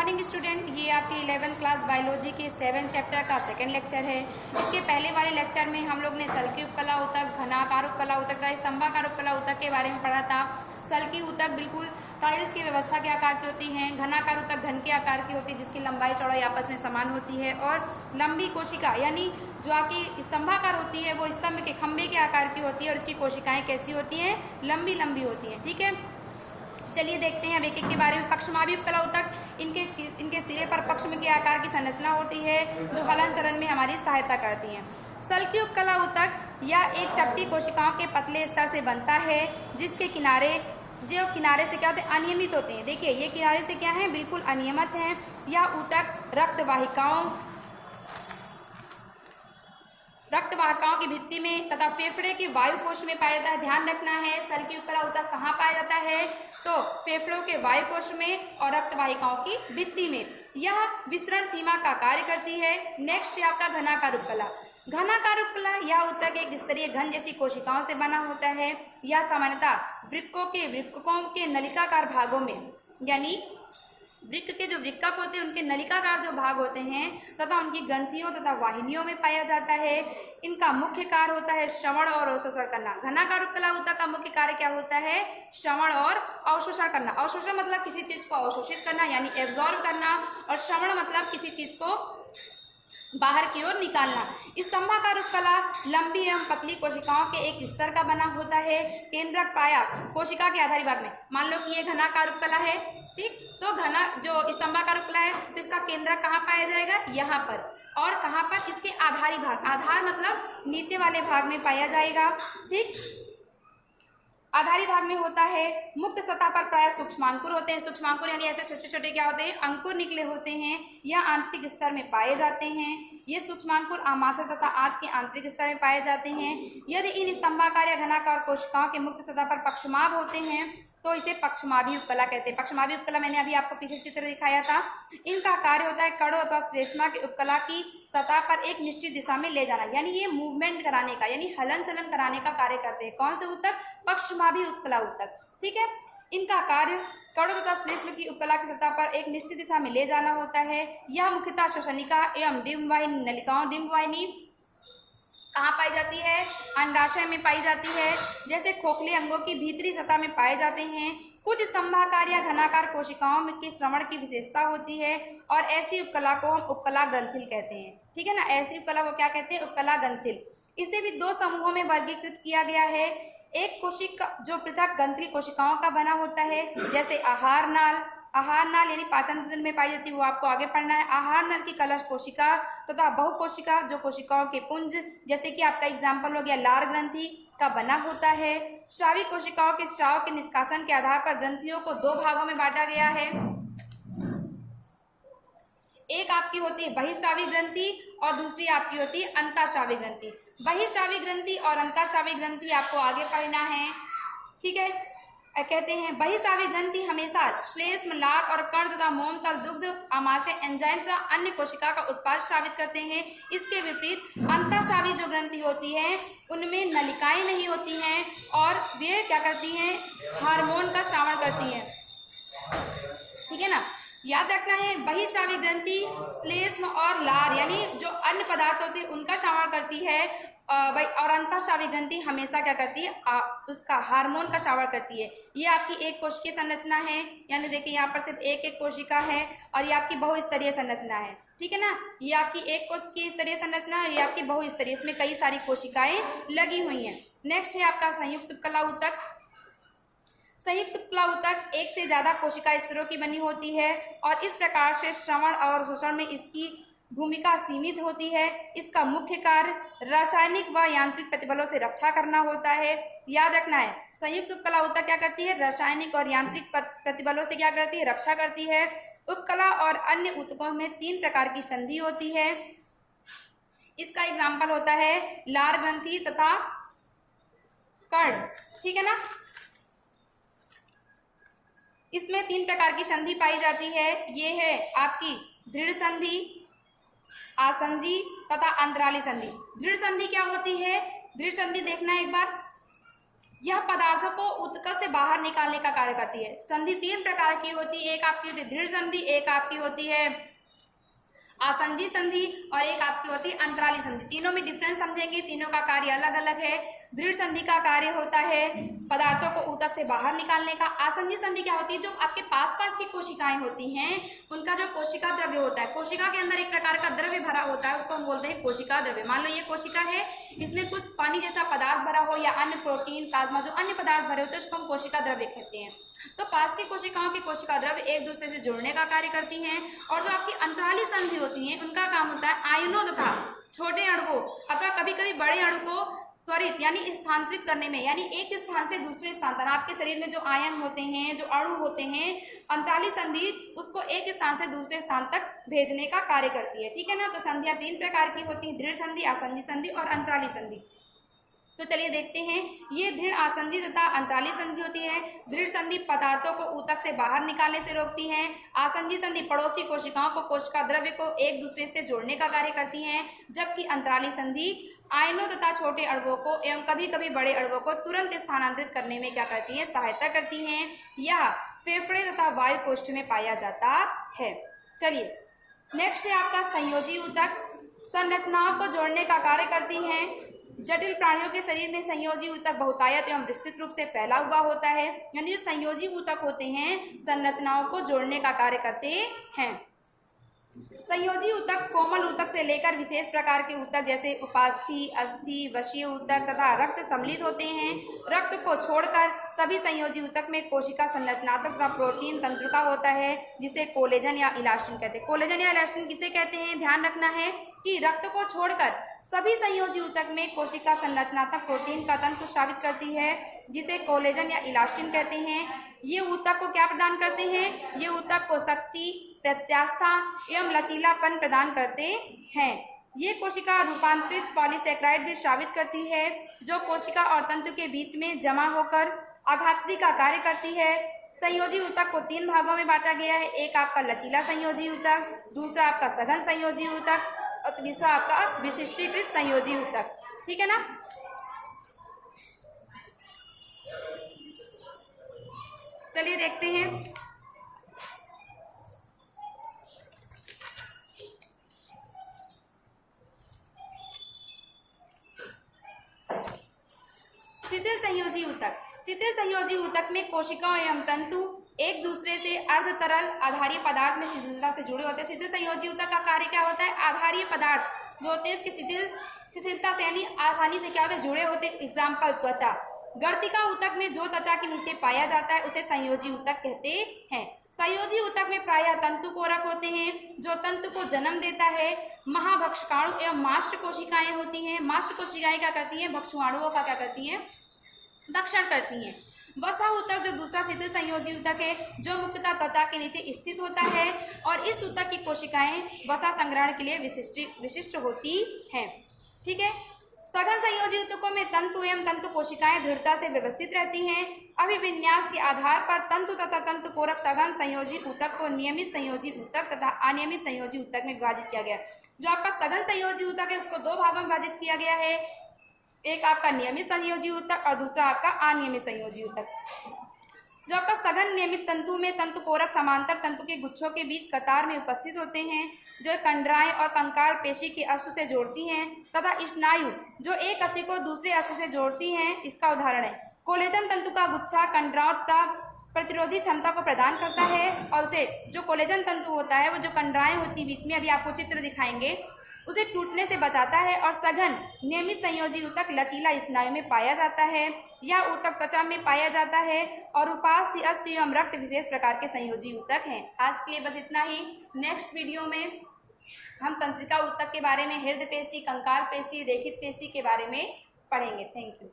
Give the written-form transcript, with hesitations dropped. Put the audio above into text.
Morning student, ये आपकी 11th class biology के 7 चैप्टर का सेकंड लेक्चर है। इसके पहले वाले लेक्चर में हम लोग ने सल की उपकला ऊतक, घनाकार उपकला ऊतक तथा स्तंभाकार उपकला ऊतक के बारे में पढ़ा था। सल की ऊतक बिल्कुल टाइल्स की व्यवस्था के आकार की होती हैं। घनाकार ऊतक घन के आकार की होती है जिसकी लंबाई चौड़ाई आपस में समान होती है। और लंबी कोशिका यानी जो आपकी स्तंभाकार होती है वो स्तंभ के खंभे के आकार की होती है और इसकी कोशिकाएं कैसी होती हैं, लंबी लंबी होती हैं। ठीक है, चलिए देखते हैं अब एक एक के बारे में। पक्षमाभी उपकला ऊतक, इनके सिरे पर पक्ष्म के आकार की संरचना होती है जो हलन चलन में हमारी सहायता करती है। सल की उपकला ऊतक या एक चपटी कोशिकाओं के पतले स्तर से बनता है जिसके किनारे से क्या होते हैं, अनियमित होते हैं। देखिए ये किनारे से क्या है, बिल्कुल अनियमित हैं। यह ऊतक रक्तवाहिकाओं की भित्ति में तथा फेफड़े के वायु कोश में पाया जाता है। ध्यान रखना है, सल की उपकला ऊतक कहाँ पाया जाता है, तो फेफड़ों के वायु कोश में और रक्तवाहिकाओं की भित्ति में। यह विसरण सीमा का कार्य करती है। नेक्स्ट है आपका घनाकार उपकला। घनाकार उपकला यह ऊतक एक स्तरीय घन जैसी कोशिकाओं से बना होता है। यह सामान्यतः वृक्कों के नलिकाकार भागों में, यानी वृक्क के जो वृक्कक होते हैं उनके नलिकाकार जो भाग होते हैं तथा उनकी ग्रंथियों तथा वाहिनियों में पाया जाता है। इनका मुख्य कार्य होता है श्रवण और अवशोषण करना। घनाकार उपकला ऊतक का मुख्य कार्य क्या होता है, श्रवण और अवशोषण करना। अवशोषण मतलब किसी चीज को अवशोषित करना यानी एब्जॉर्ब करना, और श्रवण मतलब किसी चीज को बाहर की ओर निकालना। स्तंभाकार उपकला लंबी एवं पतली कोशिकाओं के एक स्तर का बना होता है। केंद्रक पाया कोशिका के आधारी भाग में। मान लो कि ये घनाकार उपकला है, ठीक, तो जो स्तंभाकार उपकला है तो इसका केंद्रक कहाँ पाया जाएगा, यहाँ पर। और कहाँ पर, इसके आधारी भाग, आधार मतलब नीचे वाले भाग में पाया जाएगा। ठीक, आधारी भाग में होता है। मुक्त सतह पर प्राय सूक्ष्मांकुर होते हैं। सूक्ष्मांकुर यानी ऐसे छोटे छोटे क्या होते हैं, अंकुर निकले होते हैं। यह आंतरिक स्तर में पाए जाते हैं। ये सूक्ष्मांकुर आमाशय तथा आंत के आंतरिक स्तर में पाए जाते हैं। यदि इन स्तंभाकार या घनाकार कोशिकाओं के मुक्त सतह पर पक्षमाभ होते हैं तो इसे पक्षमाभी उपकला कहते हैं। पक्षमाभी उपकला मैंने अभी आपको पीछे चित्र दिखाया था। इनका कार्य होता है कड़ों अथवा श्लेष्मा के उपकला की सतह पर एक निश्चित दिशा में ले जाना, यानी ये मूवमेंट कराने का यानी हलन चलन कराने का कार्य करते हैं। कौन से ऊतक, पक्षमाभी उपकला ऊतक। ठीक है, इनका कार्य कड़ों तथा श्लेष्म की उपकला की सतह पर एक निश्चित दिशा में ले जाना होता है। यह मुख्यतः श्वसनिका एवं डिम्बवाहिनी नलिकाओं, डिम्बवाहिनी कहाँ पाई जाती है, अंडाशय में पाई जाती है। जैसे खोखले अंगों की भीतरी सतह में पाए जाते हैं। कुछ स्तंभाकार या घनाकार कोशिकाओं में की श्रवण की विशेषता होती है और ऐसी उपकला को हम उपकला ग्रंथिल कहते हैं। ठीक है ना, ऐसी उपकला को क्या कहते हैं, उपकला ग्रंथिल। इसे भी दो समूहों में वर्गीकृत किया गया है। एक कोशिका जो पृथक ग्रंथिल कोशिकाओं का बना होता है, जैसे आहार नाल यानी पाचन तंत्र में पाई जाती है, वो आपको आगे पढ़ना है। आहार नल की कलश कोशिका तथा बहुकोशिका जो कोशिकाओं के पुंज, जैसे कि आपका एग्जाम्पल हो गया लार ग्रंथि का बना होता है। श्रावी कोशिकाओं के स्राव के निष्कासन के आधार पर ग्रंथियों को दो भागों में बांटा गया है। एक आपकी होती है बहिस्रावी ग्रंथि और दूसरी आपकी होती है अंतःस्रावी ग्रंथि। बहिस्रावी ग्रंथि और अंतःस्रावी ग्रंथि आपको आगे पढ़ना है। ठीक है, कहते हैं बहिस्रावी ग्रंथि हमेशा श्लेष्म, लार और कर्ण तथा मोम तल, दुग्ध, आमाशय, एंजाइम तथा अन्य कोशिका का उत्पाद स्रावित करते हैं। इसके विपरीत अंतःस्रावी जो ग्रंथि होती है उनमें नलिकाएं नहीं होती हैं और वे क्या करती हैं, हार्मोन का स्रावण करती हैं। ठीक है ना, याद रखना है बहिस्रावी ग्रंथि श्लेष्म और लार यानी जो अन्य पदार्थ होते हैं उनका श्रावण करती है, और अंतःस्रावी ग्रंथि हमेशा क्या करती है, उसका हार्मोन का श्रावण करती है। ये आपकी एक कोशिकीय संरचना है, यानी देखिए यहाँ पर सिर्फ एक एक कोशिका है और ये आपकी बहुस्तरीय संरचना है। ठीक है ना, ये आपकी एक कोशिकीय स्तरीय संरचना है, ये आपकी बहुस्तरीय, इसमें कई सारी कोशिकाएं लगी हुई हैं। नेक्स्ट है आपका संयुक्त उपकला ऊतक। संयुक्त उपकला ऊतक एक से ज्यादा कोशिका स्तरों की बनी होती है और इस प्रकार से श्रवण और शोषण में इसकी भूमिका सीमित होती है। इसका मुख्य कार्य रासायनिक व यांत्रिक प्रतिबलों से रक्षा करना होता है। याद रखना है, संयुक्त उपकला ऊतक क्या करती है, रासायनिक और यांत्रिक प्रतिबलों से क्या करती है, रक्षा करती है। उपकला और अन्य ऊतकों में 3 प्रकार की संधि होती है। इसका एग्जाम्पल होता है लार ग्रंथि तथा कर्ण। ठीक है ना, इसमें 3 प्रकार की संधि पाई जाती है। ये है आपकी दृढ़ संधि, आसंजी तथा अंतराली संधि। दृढ़ संधि क्या होती है, दृढ़ संधि देखना एक बार, यह पदार्थों को ऊतक से बाहर निकालने का कार्य करती है। संधि 3 प्रकार की होती है, एक आपकी होती है दृढ़ संधि, एक आपकी होती है आसंजी संधि और एक आपकी होती है अंतराली संधि। तीनों में डिफरेंस समझेंगे, तीनों का कार्य अलग अलग है। दृढ़ संधि का कार्य होता है पदार्थों को ऊतक से बाहर निकालने का। आसंजी संधि क्या होती है, जो आपके पास की कोशिकाएं होती हैं उनका जो कोशिका द्रव्य होता है, कोशिका के अंदर एक प्रकार का द्रव्य भरा होता है, उसको हम बोलते हैं कोशिका द्रव्य। मान लो ये कोशिका है, इसमें कुछ पानी जैसा पदार्थ भरा हो या अन्य प्रोटीन, प्लाज्मा, जो अन्य पदार्थ भरे होते हैं उसको हम कोशिका द्रव्य कहते हैं। तो पास की कोशिकाओं की कोशिका द्रव्य एक दूसरे से जुड़ने का कार्य करती हैं। और जो आपकी अंतराली संधि होती हैं उनका काम होता है आयनों तथा छोटे अणुओं अथवा कभी कभी बड़े अणु को त्वरित यानी स्थानांतरित करने में, यानी एक स्थान से दूसरे स्थान तक आपके शरीर में जो आयन होते हैं, जो अणु होते हैं, अंतराली संधि उसको एक स्थान से दूसरे स्थान तक भेजने का कार्य करती है। ठीक है ना। तो संधियां 3 प्रकार की होती हैं, दृढ़ संधि, आसंजी संधि और अंतराली संधि। तो चलिए देखते हैं, ये दृढ़ आसंजी तथा अंतराली संधि होती है। दृढ़ संधि पदार्थों को ऊतक से बाहर निकालने से रोकती है। आसंजी संधि पड़ोसी कोशिकाओं को कोशिका द्रव्य को एक दूसरे से जोड़ने का कार्य करती हैं, जबकि अंतराली संधि आयनों तथा छोटे अणुओं को एवं कभी कभी बड़े अणुओं को तुरंत स्थानांतरित करने में क्या करती हैं, सहायता करती हैं। यह फेफड़े तथा वायु कोष्ठ में पाया जाता है। चलिए नेक्स्ट है आपका संयोजी ऊतक। संरचनाओं को जोड़ने का कार्य करती हैं। जटिल प्राणियों के शरीर में संयोजी ऊतक बहुतायत एवं विस्तृत रूप से फैला हुआ होता है, यानी जो संयोजी ऊतक होते हैं संरचनाओं को जोड़ने का कार्य करते हैं। संयोजी ऊतक कोमल ऊतक से लेकर विशेष प्रकार के ऊतक जैसे उपास्थि, अस्थि, वशीय ऊतक तथा रक्त सम्मिलित होते हैं। रक्त को छोड़कर सभी संयोजी ऊतक में कोशिका संरचनात्मक तथा प्रोटीन तंत्रिका होता है, जिसे कोलेजन या इलास्टिन कहते हैं। कोलेजन या इलास्टिन किसे कहते हैं, ध्यान रखना है कि रक्त को छोड़कर सभी संयोजी ऊतक में कोशिका संरचनात्मक प्रोटीन का तंतु स्रावित करती है, जिसे कोलेजन या इलास्टिन कहते हैं। ये ऊतक को क्या प्रदान करते हैं, ये ऊतक को शक्ति, प्रत्यास्था एवं लचीलापन प्रदान करते हैं। ये कोशिका रूपांतरित पॉलीसैकेराइड भी स्रावित करती है, जो कोशिका और तंतु के बीच में जमा होकर आघाती का कार्य करती है। संयोजी ऊतक को 3 भागों में बांटा गया है, एक आपका लचीला संयोजी ऊतक, दूसरा आपका सघन संयोजी ऊतक और तीसरा आपका विशिष्टीकृत संयोजी ऊतक। ठीक है ना। चलिए देखते हैं, शिथिल संयोजी ऊतक। शिथिल संयोजी ऊतक में कोशिकाओं एवं तंतु एक दूसरे से अर्ध तरल आधारीय पदार्थ में शिथिलता से जुड़े होते हैं। शिथिल संयोजी ऊतक का कार्य क्या होता है, आधारीय पदार्थ जो होते हैं उसकी शिथिलता से यानी आसानी से क्या होते हैं, जुड़े होते हैं। एग्जाम्पल त्वचा। गर्तिका ऊतक में जो त्वचा के नीचे पाया जाता है उसे संयोजी ऊतक कहते हैं। संयोजी ऊतक में प्रायः तंतु कोरक होते हैं, जो तंतु को जन्म देता है। महाभक्षकाणु एवं मास्टर कोशिकाएं होती हैं। मास्टर कोशिकाएं क्या करती हैं, भक्षुआणुओं का क्या करती हैं, भक्षण करती हैं। वसा ऊतक जो दूसरा शिथिल संयोजी ऊतक है, जो मुख्यतः त्वचा के नीचे स्थित होता है और इस ऊतक की कोशिकाएं वसा संग्रहण के लिए विशिष्ट होती हैं। ठीक है। सघन संयोजी ऊतकों में तंतु एवं तंतु कोशिकाएं दृढ़ता से व्यवस्थित रहती हैं। अभिविन्यास के आधार पर तंतु तथा तंतु कोरक सघन संयोजी ऊतक को नियमित संयोजी ऊतक तथा अनियमित संयोजी ऊतक में विभाजित किया गया। जो आपका सघन संयोजी ऊतक है उसको 2 भागों में विभाजित किया गया है, एक आपका नियमित संयोजी ऊतक और दूसरा आपका अनियमित संयोजी ऊतक। जो आपका सघन नियमित तंतु में तंतु कोरक समांतर तंतु के गुच्छों के बीच कतार में उपस्थित होते हैं, जो कंडराएं और कंकाल पेशी के अस्थि से जोड़ती हैं, तथा स्नायु जो एक अस्थि को दूसरे अस्थि से जोड़ती हैं, इसका उदाहरण है। कोलेजन तंतु का गुच्छा कंडराओं तथा प्रतिरोधी क्षमता को प्रदान करता है और उसे जो कोलेजन तंतु होता है वो जो कंडराएं होती बीच में, अभी आपको चित्र दिखाएंगे, उसे टूटने से बचाता है। और सघन नियमित संयोजी ऊतक लचीला स्नायु में पाया जाता है। यह ऊतक त्वचा में पाया जाता है और उपास्थि, अस्थि एवं रक्त विशेष प्रकार के संयोजी ऊतक हैं। आज के लिए बस इतना ही। नेक्स्ट वीडियो में हम तंत्रिका ऊतक के बारे में, हृदय पेशी, कंकाल पेशी, रेखित पेशी के बारे में पढ़ेंगे। Thank you.